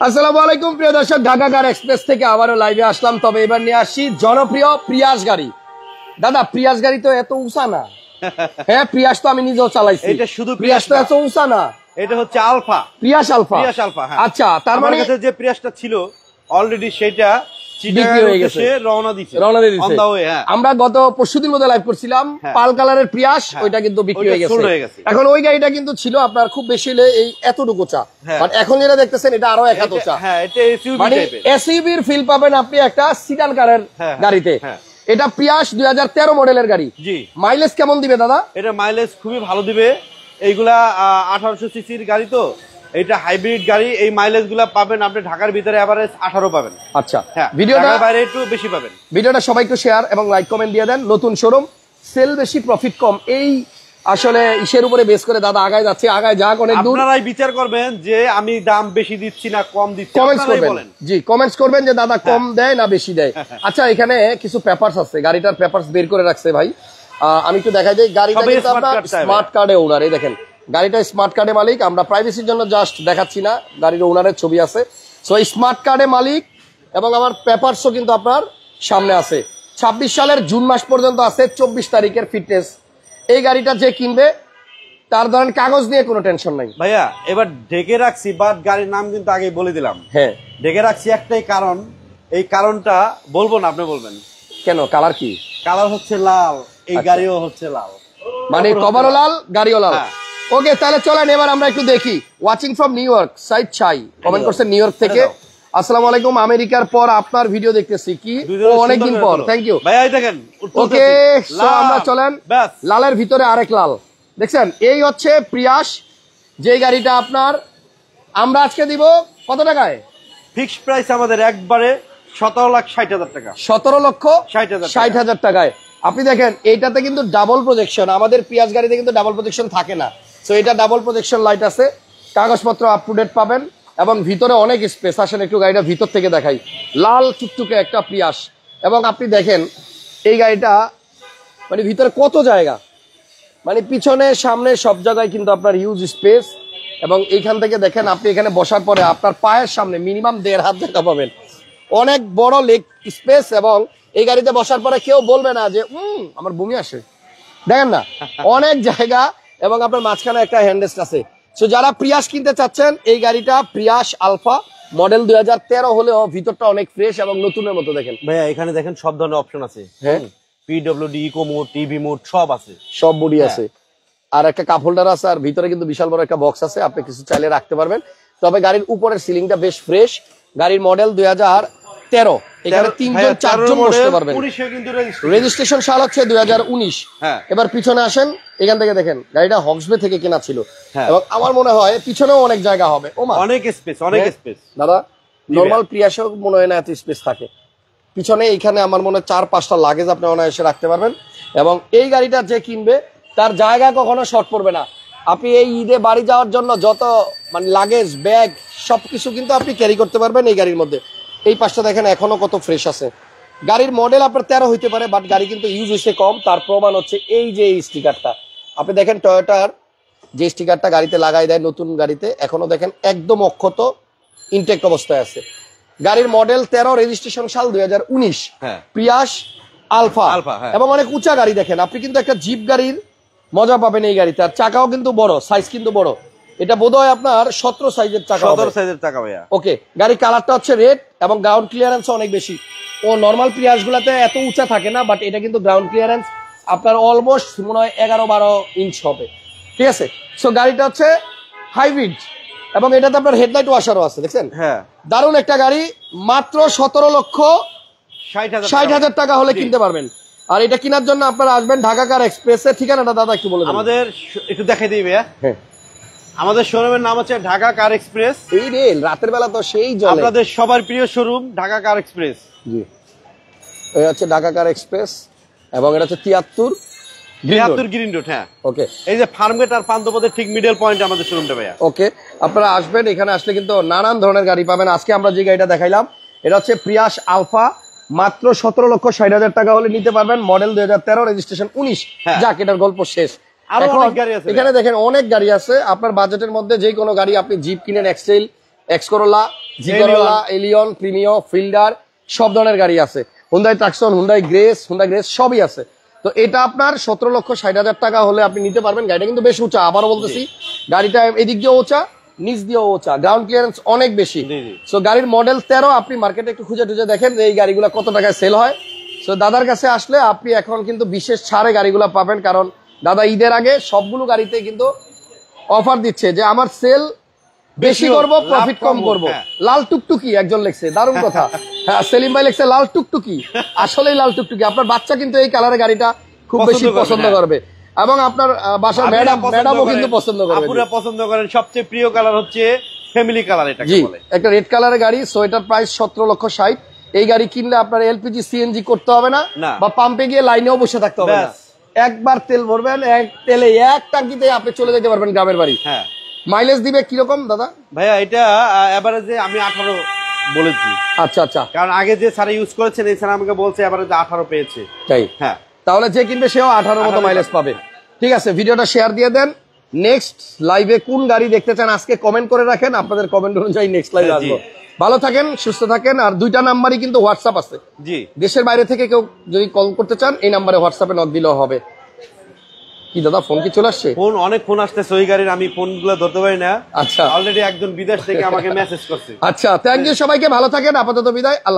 আসসালামু আলাইকুম প্রিয় দর্শক, ঢাকা কার এক্সপ্রেস থেকে আবারও লাইভে আসলাম। তবে এবার নিয়ে আসছি জনপ্রিয় প্রিয়াস গাড়ি। দাদা, প্রিয়াস গাড়ি তো এত উঁচা না। হ্যাঁ, প্রিয়াস তো আমি নিজেও চালাইছি। এটা শুধু প্রিয়াস তো এত উঁচা না, এটা হচ্ছে alpha, Prius alpha. Prius alpha. হ্যাঁ, আচ্ছা, তার মানে যে প্রিয়াসটা ছিল অলরেডি সেটা বিক্রি হয়ে গেছে, রওনা দিয়েছে। আমরা গত পরশুদিন মধ্যে লাইভ করছিলাম পাল কালারের প্রিয়াস, ওইটা কিন্তু বিক্রি হয়ে গেছে। এখন ওই গাড়িটা কিন্তু ছিল আপনার খুব বেশি হলে এই এতটুকু চা, বাট এখন যেটা দেখতেছেন এটা আরো এক হাত চা। মানে এসইউভির ফিল পাবেন আপনি একটা সিডান কারের গাড়িতে। এটা প্রিয়াস 2013 মডেলের গাড়ি। জি, মাইলেজ কেমন দিবে দাদা? এটা মাইলেজ খুবই ভালো দিবে। এইগুলা 1800 সিসির গাড়ি, তো এটা হাইব্রিড গাড়ি। এই মাইলেজ গুলা পাবেন আপনি ঢাকার ভিতরে এভারেজ 18 পাবেন। আচ্ছা, ভিডিওটা বাইরে একটু বেশি পাবেন। ভিডিওটা সবাই একটু শেয়ার এবং লাইক কমেন্ট দিয়ে দেন। নতুন শোরুম, সেল বেশি প্রফিট কম, এই আসলে ইসের উপরে বেস করে দাদা আগায় যাচ্ছে। আগায় যাক অনেক দূর। আপনারাই বিচার করবেন যে আমি দাম বেশি দিচ্ছি না কম দিচ্ছি। কমেন্টস করবেন, জি কমেন্টস করবেন যে দাদা কম দেয় না বেশি দেয়। আচ্ছা, এখানে কিছু পেপারস আছে, গাড়িটার পেপারস বের করে রাখছে ভাই। আমি একটু দেখাই দিই। গাড়িটা কিন্তু আপনার স্মার্ট কার্ডে ওনার, এই দেখেন গাড়িটা স্মার্ট কার্ডে মালিক। আমরা প্রাইভেসির জন্য জাস্ট দেখাচ্ছি না, গাড়ির ওনারের ছবি আছে। সো স্মার্ট কার্ডে মালিক এবং আমার পেপারসও কিন্তু আপনার সামনে আছে। 26 সালের জুন মাস পর্যন্ত আছে, 24 তারিখের ফিটনেস। এই গাড়িটা যে কিনবে তার ধরেন কাগজ নিয়ে কোনো টেনশন নাই ভাইয়া। এবার ঢেকে রাখছি, বাট গাড়ির নাম কিন্তু আগে বলে দিলাম। হ্যাঁ, ঢেকে রাখছি একটাই কারণ, এই কারণটা বলবো না, আপনি বলবেন কেন? কালার কি? কালার হচ্ছে লাল, এই গাড়িও হচ্ছে লাল, মানে কভারও লাল, গাড়িও লাল। ওকে, তাহলে চলেন এবার আমরা একটু দেখি। Watching from New York, Saeed চাই কমেন্ট করছে নিউ ইয়র্ক থেকে। আসসালামু আলাইকুম, আমেরিকার পর আপনার ভিডিও দেখতেছি, কি অনেকদিন পর, থ্যাংক ইউ ভাই। দেখেন, ওকে, সো আমরা চলেন। লালের ভিতরে আরেক লাল দেখছেন, এই হচ্ছে প্রিয়াস, যে গাড়িটা আপনার আমরা আজকে দিব কত টাকায়? ফিক্সড প্রাইস আমাদের একবারে 17,60,000 টাকা। 17,60,000 টাকায়। আপনি দেখেন এইটাতে কিন্তু ডাবল প্রজেকশন, আমাদের প্রিয়াস গাড়িতে কিন্তু ডাবল প্রজেকশন থাকে না। সো এটা ডাবল প্রজেকশন লাইট আছে, কাগজপত্র আপ টু ডেট পাবেন এবং ভিতরে অনেক স্পেস। আসেন একটু গাড়িটা ভিতর থেকে দেখাই। লাল টুকটুকে একটা প্রিয়াস, এবং আপনি দেখেন এই গাড়িটা মানে ভিতরে কত জায়গা, মানে পিছনে সামনে সব জায়গায় কিন্তু আপনার হিউজ স্পেস। এবং এইখান থেকে দেখেন আপনি এখানে বসার পরে আপনার পায়ের সামনে মিনিমাম 1.5 হাত জায়গা পাবেন, অনেক বড় লেগ স্পেস। এবং এই গাড়িতে বসার পরে কেউ বলবে না যে আমার বমি আসে, দেখেন না অনেক জায়গা। এবং আপনার মাঝখানে একটা হ্যান্ডরেস্ট আছে। সো যারা প্রিয়াস কিনতে চাচ্ছেন, এই গাড়িটা প্রিয়াস আলফা মডেল 2013 হলেও ভিতরটা অনেক ফ্রেশ এবং নতুনের মতো। দেখেন ভাইয়া, এখানে দেখেন সব ধরনের অপশন আছে। হ্যাঁ, PWD, eco mode, TV mode সব আছে, সব বডি আছে। আর একটা কাপ হোল্ডার আছে, আর ভিতরে কিন্তু বিশাল বড় একটা বক্স আছে, আপনি কিছু চাইলে রাখতে পারবেন। তবে গাড়ির উপরের সিলিংটা বেশ ফ্রেশ। গাড়ির মডেল 2013, এখানে 3-4 জন বসতে পারবেন। রেজিস্ট্রেশন সাল হচ্ছে 2019। এবার পিছনে আসেন, এখান থেকে দেখেন গাড়িটা হক্সবে থেকে কেনা ছিল, এবং আমার মনে হয় পিছনেও অনেক জায়গা হবে। অনেক স্পেস, অনেক স্পেস দাদা। নরমাল প্রিয়াসেও মনে হয় না এত স্পেস থাকে পিছনে। এইখানে আমার মনে হয় 4-5টা লাগেজ আপনি অনায়াসে রাখতে পারবেন। এবং এই গাড়িটা যে কিনবে তার জায়গা কখনো শর্ট পড়বে না। আপনি এই ঈদে বাড়ি যাওয়ার জন্য যত মানে লাগেজ, ব্যাগ সবকিছু কিন্তু আপনি ক্যারি করতে পারবেন এই গাড়ির মধ্যে। এই পাশটা দেখেন এখনো কত ফ্রেশ আছে। গাড়ির মডেল আপনার 13 হইতে পারে, বাট গাড়ি কিন্তু ইউজ হয়েছে কম। তার প্রমাণ হচ্ছে এই যে এই স্টিকারটা। আপনি দেখেন টয়োটার যে স্টিকারটা গাড়িতে লাগাই দেয় নতুন গাড়িতে, এখনো দেখেন একদম অক্ষত ইনটেক্ট অবস্থায় আছে। গাড়ির মডেল 13, রেজিস্ট্রেশন সাল 2019, প্রিয়াস আলফা। এবং অনেক উঁচা গাড়ি। দেখেন আপনি কিন্তু একটা জিপ গাড়ির মজা পাবেন এই গাড়িতে। আর চাকাও কিন্তু বড়, সাইজ কিন্তু বড়। এটা বোধহয় আপনার 17 সাইজের চাকা। 17 সাইজের চাকা ভাইয়া। ওকে, গাড়ির কালারটা হচ্ছে রেড এবং গ্রাউন্ড ক্লিয়ারেন্স অনেক বেশি। ও নর্মাল প্রিয়াস গুলাতে এত উঁচা থাকে না, বাট এটা কিন্তু গ্রাউন্ড ক্লিয়ারেন্স আপনার অলমোস্ট মনে হয় 11-12 ইঞ্চ হবে। ঠিক আছে। সো গাড়িটা হচ্ছে হাইব্রিড এবং এটাতে আপনার হেডলাইট ওয়াশারও আছে, দেখছেন? হ্যাঁ, দারুণ একটা গাড়ি। মাত্র 17,60,000 টাকা হলে কিনতে পারবেন। আর এটা কেনার জন্য আপনারা আসবেন ঢাকা কার এক্সপ্রেসের ঠিকানাটা দাদা একটু বলে দেন। আমাদের একটু দেখাই দিই ভাইয়া। হ্যাঁ, আমাদের শোরুমের নাম হচ্ছে ঢাকা কার এক্সপ্রেস। এই রে রাতের বেলা তো সেই জ্বলে। আপনাদের সবার প্রিয় শোরুম ঢাকা কার এক্সপ্রেস। জি, এই হচ্ছে ঢাকা কার এক্সপ্রেস এবং এটা হচ্ছে 73 গ্রিন রোড। হ্যাঁ, ওকে। এই যে ফার্মগেট আর পান্থপথের ঠিক মিডল পয়েন্টে আমাদের শোরুমটা ভাইয়া। ওকে, আপনারা আসবেন, এখানে আসলে কিন্তু নানান ধরনের গাড়ি পাবেন। আজকে আমরা যে গাড়িটা দেখাইলাম এটা হচ্ছে প্রিয়াস আলফা, মাত্র 17,60,000 টাকা হলে নিতে পারবেন। Model 2013, registration 19। যাক, এটার গল্প শেষ। এখানে দেখেন অনেক গাড়ি আছে আপনার বাজেটের মধ্যে। যে কোনো গাড়ি আপনি জিপ কিনেন, এক্সেল এক্স করোলা, জি করোলা, এলিয়ন, প্রিমিও, ফিল্ডার, সব ধরনের গাড়ি আছে। হুন্ডাই টাকসন, হুন্ডাই গ্রেস সবই আছে। তো এটা আপনার 17,60,000 টাকা হলে আপনি নিতে পারবেন। গাড়িটা কিন্তু বেশ উঁচা, আবারও বলতেছি, গাড়িটা এদিক দিয়ে উঁচা, নিচ দিয়ে উঁচা, গ্রাউন্ড ক্লিয়ারেন্স অনেক বেশি। সো গাড়ির মডেল 13, আপনি মার্কেটে একটু খুঁজে টুজে দেখেন যে এই গাড়িগুলো কত টাকায় সেল হয়। সো দাদার কাছে আসলে আপনি এখন কিন্তু বিশেষ ছাড়ে গাড়িগুলো পাবেন, কারণ দাদা ঈদের আগে সবগুলো গাড়িতে কিন্তু অফার দিচ্ছে যে আমার সেল বেশি করব, প্রফিট কম করব। লাল টুকটুকি একজন লিখছে, দারুণ কথা। হ্যাঁ, সেলিম ভাই লিখছে লাল টুকটুকি, আসলেই লাল টুকটুকি। আপনার বাচ্চা কিন্তু এই কালারের গাড়িটা খুব বেশি পছন্দ করবে, এবং আপনার বাসার ম্যাডামও কিন্তু পছন্দ করবে। আপুরা পছন্দ করেন। সবচেয়ে প্রিয় কালার হচ্ছে ফ্যামিলি কালার, এটা বলে। একটা রেড কালারের গাড়ি। সো এটার প্রাইস 17,60,000। এই গাড়ি কিনলে আপনার এলপিজি সিএনজি করতে হবে না, বা পাম্পে গিয়ে লাইনেও বসে থাকতে হবে না। একবার তেল ভরবেন, তেলে এক টাঙ্কিতে আপনি চলে যেতে পারবেন গ্রামের বাড়ি। হ্যাঁ। মাইলেজ দিবে কিরকম দাদা? ভাইয়া এটা এভারেজে আমি 18 বলেছি। আচ্ছা আচ্ছা, কারণ আগে যে স্যার ইউজ করেছেন এই স্যার আমাকে বলছে এভারেজে 18 পেয়েছে। তাই? হ্যাঁ, তাহলে যে কিনবে সেও 18 মতো মাইলেজ পাবে। ঠিক আছে, ভিডিওটা শেয়ার দিয়ে দেন। নেক্সট লাইভে কোন গাড়ি দেখতে চান আজকে কমেন্ট করে রাখেন, আপনাদের কমেন্ট অনুযায়ী নেক্সট লাইভে আসবো। ভালো থাকেন, সুস্থ থাকেন। আর দুইটা নাম্বারই কিন্তু হোয়াটসঅ্যাপ আছে। জি, দেশের বাইরে থেকে কেউ যদি কল করতে চান এই নাম্বারে হোয়াটসঅ্যাপে নক দিলেও হবে। কি দাদা, ফোন কি চলে আসছে? অনেক ফোন আসতেছে ওই গাড়ির, আমি ফোনগুলো ধরতে পারি না। আচ্ছা, অলরেডি একজন বিদেশ থেকে আমাকে মেসেজ করছে। আচ্ছা, থ্যাংক ইউ সবাইকে, ভালো থাকেন, আপাতত বিদায়। আল্লাহ।